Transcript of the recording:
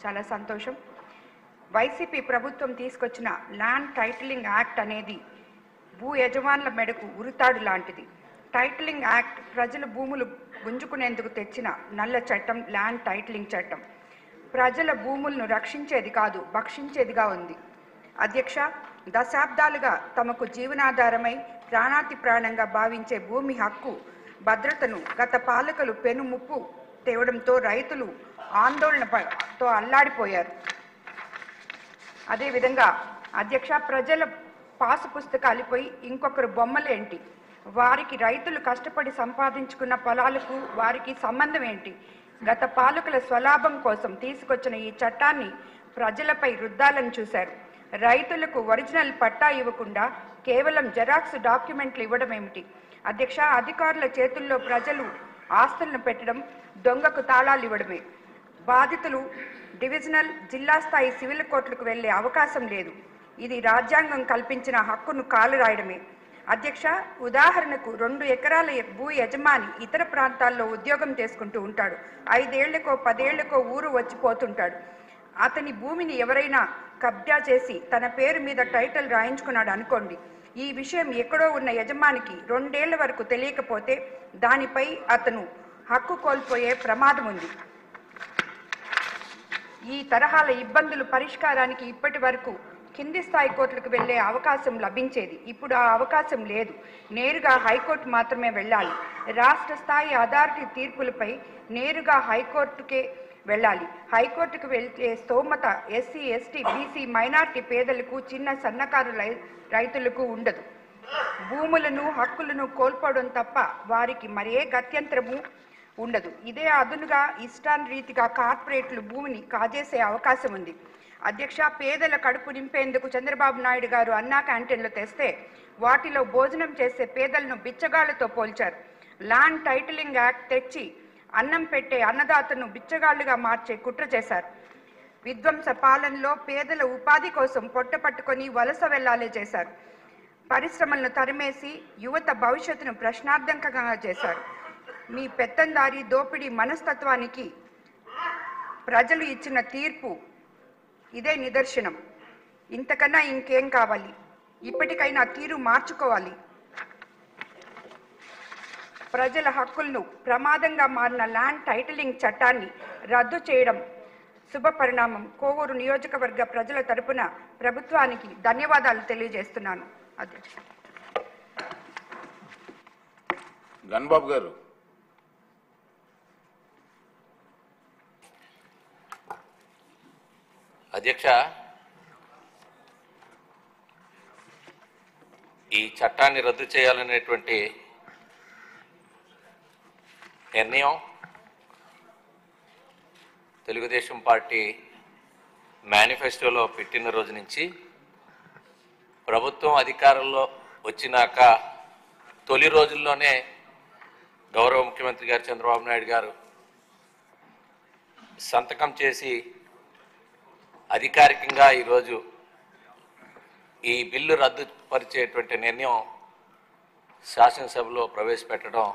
చాలా సంతోషం. వైసీపీ ప్రభుత్వం తీసుకొచ్చిన ల్యాండ్ టైటిలింగ్ యాక్ట్ అనేది భూ యజమానుల మెడకు ఉరితాడు లాంటిది. టైటిలింగ్ యాక్ట్ ప్రజల భూములు గుంజుకునేందుకు తెచ్చిన నల్ల చట్టం ల్యాండ్ టైటిలింగ్ చట్టం. ప్రజల భూములను రక్షించేది కాదు, భక్షించేదిగా ఉంది. అధ్యక్ష, దశాబ్దాలుగా తమకు జీవనాధారమై ప్రాణాతి ప్రాణంగా భావించే భూమి హక్కు భద్రతను గత పాలకులు పెనుముప్పు తేవడంతో రైతులు ఆందోళనతో అల్లాడిపోయారు. అదేవిధంగా అధ్యక్ష, ప్రజల పాసు పుస్తకాలపై ఇంకొకరు బొమ్మలేంటి? వారికి రైతులు కష్టపడి సంపాదించుకున్న పొలాలకు వారికి సంబంధం ఏంటి? గత పాలకుల స్వలాభం కోసం తీసుకొచ్చిన ఈ చట్టాన్ని ప్రజలపై రుద్దాలని చూశారు. రైతులకు ఒరిజినల్ పట్టా ఇవ్వకుండా కేవలం జెరాక్స్ డాక్యుమెంట్లు ఇవ్వడం ఏమిటి? అధ్యక్ష, అధికారుల చేతుల్లో ప్రజలు ఆస్తులను పెట్టడం, దొంగకు తాళాలు ఇవ్వడమే. బాధితులు డివిజనల్, జిల్లా స్థాయి సివిల్ కోర్టులకు వెళ్లే అవకాశం లేదు. ఇది రాజ్యాంగం కల్పించిన హక్కును కాలురాయడమే. అధ్యక్ష, ఉదాహరణకు 2 ఎకరాల భూ యజమాని ఇతర ప్రాంతాల్లో ఉద్యోగం చేసుకుంటూ ఉంటాడు. 5 ఏళ్లకో 10 ఏళ్లకో ఊరు వచ్చిపోతుంటాడు. అతని భూమిని ఎవరైనా కబ్జా చేసి తన పేరు మీద టైటిల్ రాయించుకున్నాడు అనుకోండి. ఈ విషయం ఎక్కడో ఉన్న యజమానికి 2 ఏళ్ల వరకు తెలియకపోతే దానిపై అతను హక్కు కోల్పోయే ప్రమాదం ఉంది. ఈ తరహాల ఇబ్బందుల పరిష్కారానికి ఇప్పటి వరకు కింది స్థాయి కోర్టులకు వెళ్లే అవకాశం లభించేది. ఇప్పుడు ఆ అవకాశం లేదు. నేరుగా హైకోర్టు మాత్రమే వెళ్ళాలి. రాష్ట్ర స్థాయి అథారిటీ తీర్పులపై నేరుగా హైకోర్టుకే వెళ్ళాలి. హైకోర్టుకు వెళ్తే స్తోమత ఎస్సీ, ఎస్టీ, బీసీ, మైనార్టీ పేదలకు, చిన్న సన్నకారు రైతులకు ఉండదు. భూములను, హక్కులను కోల్పోవడం తప్ప వారికి మరే గత్యంతరము ఉండదు. ఇదే అదునుగా ఇష్టారీతిగా కార్పొరేట్లు భూమిని కాజేసే అవకాశం ఉంది. అధ్యక్ష, పేదల కడుపు నింపేందుకు చంద్రబాబు నాయుడు గారు అన్నా క్యాంటీన్లు తెస్తే వాటిలో భోజనం చేసే పేదలను బిచ్చగాళ్లతో పోల్చారు. ల్యాండ్ టైటిలింగ్ యాక్ట్ తెచ్చి అన్నం పెట్టే అన్నదాతను బిచ్చగాళ్లుగా మార్చే కుట్ర చేశారు. విధ్వంస పాలనలో పేదల ఉపాధి కోసం పొట్ట పట్టుకొని వలస వెళ్లాలే చేశారు. పరిశ్రమలను తరిమేసి యువత భవిష్యత్తును ప్రశ్నార్థకంగా చేశారు. మీ పెత్తందారి దోపిడీ మనస్తత్వానికి ప్రజలు ఇచ్చిన తీర్పు ఇదే నిదర్శనం. ఇంతకన్నా ఇంకేం కావాలి? ఇప్పటికైనా తీరు మార్చుకోవాలి. ప్రజల హక్కులను ప్రమాదంగా మారిన ల్యాండ్ టైటిలింగ్ చట్టాన్ని రద్దు చేయడం శుభపరిణామం. కోవూరు నియోజకవర్గ ప్రజల తరపున ప్రభుత్వానికి ధన్యవాదాలు తెలియజేస్తున్నాను. అధ్యక్ష. గన్బాబు గారు. అధ్యక్ష, ఈ చట్టాన్ని రద్దు చేయాలనేటువంటి నిర్ణయం తెలుగుదేశం పార్టీ మేనిఫెస్టోలో పెట్టిన రోజు నుంచి ప్రభుత్వం అధికారంలో వచ్చినాక తొలి రోజుల్లోనే గౌరవ ముఖ్యమంత్రి గారు చంద్రబాబు నాయుడు గారు సంతకం చేసి అధికారికంగా ఈరోజు ఈ బిల్లు రద్దుపరిచేటువంటి నిర్ణయం శాసనసభలో ప్రవేశపెట్టడం